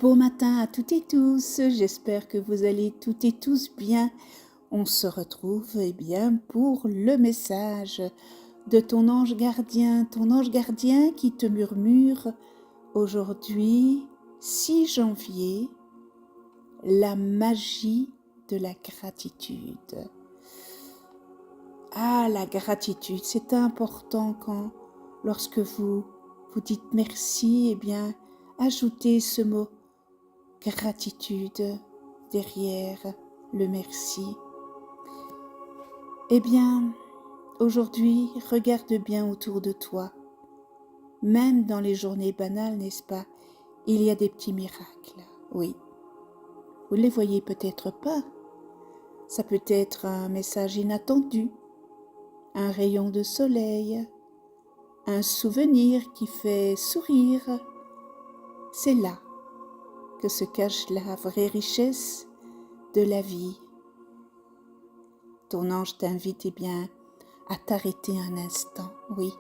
Bon matin à toutes et tous, j'espère que vous allez toutes et tous bien. On se retrouve pour le message de ton ange gardien qui te murmure aujourd'hui, 6 janvier, la magie de la gratitude. Ah, la gratitude, c'est important lorsque vous dites merci, ajoutez ce mot gratitude derrière le merci. Aujourd'hui, regarde bien autour de toi. Même dans les journées banales, n'est-ce pas, il y a des petits miracles, oui. Vous ne les voyez peut-être pas. Ça peut être un message inattendu, un rayon de soleil, un souvenir qui fait sourire. C'est là que se cache la vraie richesse de la vie. Ton ange t'invite à t'arrêter un instant. Oui,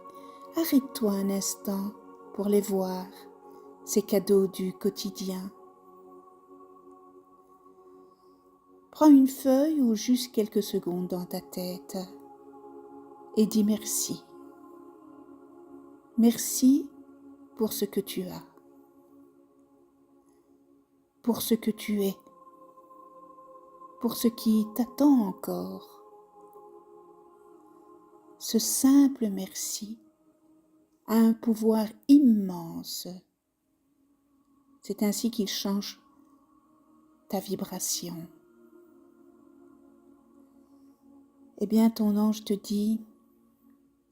arrête-toi un instant pour les voir, ces cadeaux du quotidien. Prends une feuille ou juste quelques secondes dans ta tête et dis merci. Merci pour ce que tu as, pour ce que tu es, pour ce qui t'attend encore. Ce simple merci a un pouvoir immense. C'est ainsi qu'il change ta vibration. Ton ange te dit,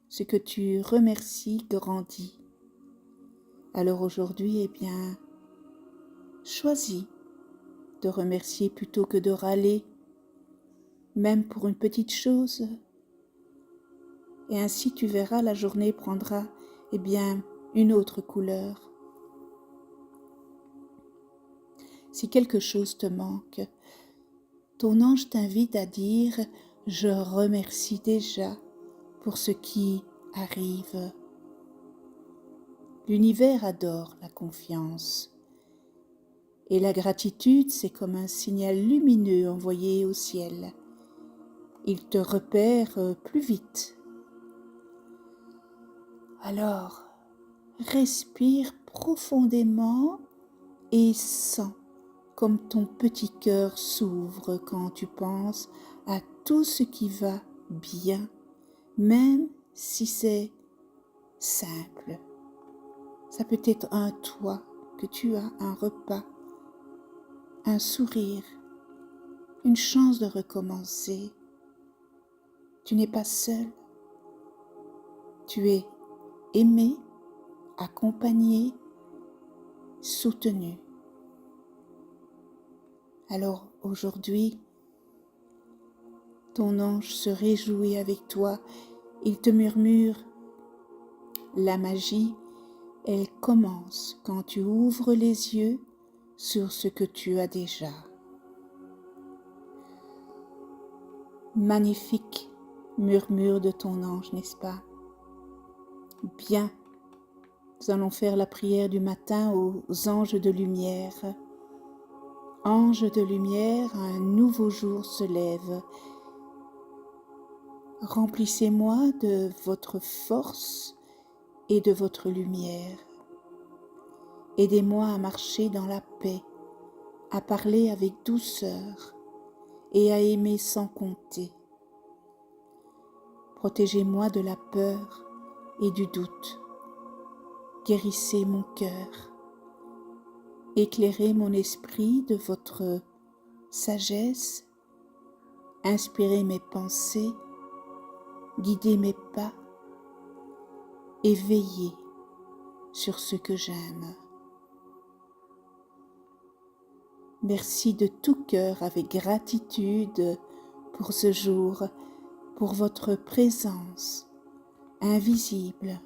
ce que tu remercies grandit. Alors aujourd'hui, choisis de remercier plutôt que de râler, même pour une petite chose. Et ainsi tu verras, la journée prendra une autre couleur. Si quelque chose te manque, ton ange t'invite à dire « Je remercie déjà pour ce qui arrive ». L'univers adore la confiance. Et la gratitude, c'est comme un signal lumineux envoyé au ciel. Il te repère plus vite. Alors, respire profondément et sens comme ton petit cœur s'ouvre quand tu penses à tout ce qui va bien, même si c'est simple. Ça peut être un toit que tu as, un repas, un sourire, une chance de recommencer. Tu n'es pas seul. Tu es aimé, accompagné, soutenu. Alors aujourd'hui, ton ange se réjouit avec toi. Il te murmure, la magie, elle commence quand tu ouvres les yeux sur ce que tu as déjà. Magnifique murmure de ton ange, n'est-ce pas? Bien, nous allons faire la prière du matin aux anges de lumière. Anges de lumière, un nouveau jour se lève. Remplissez-moi de votre force et de votre lumière. Aidez-moi à marcher dans la paix, à parler avec douceur et à aimer sans compter. Protégez-moi de la peur et du doute. Guérissez mon cœur. Éclairez mon esprit de votre sagesse. Inspirez mes pensées. Guidez mes pas. Et veillez sur ce que j'aime. Merci de tout cœur avec gratitude pour ce jour, pour votre présence invisible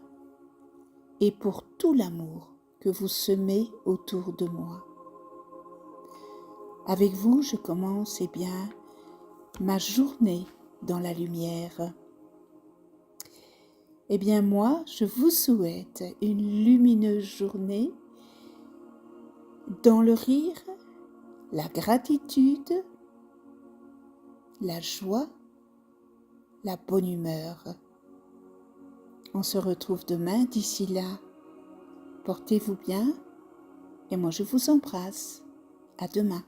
et pour tout l'amour que vous semez autour de moi. Avec vous, je commence ma journée dans la lumière. Moi, je vous souhaite une lumineuse journée dans le rire, la gratitude, la joie, la bonne humeur. On se retrouve demain. D'ici là, portez-vous bien et moi je vous embrasse. À demain.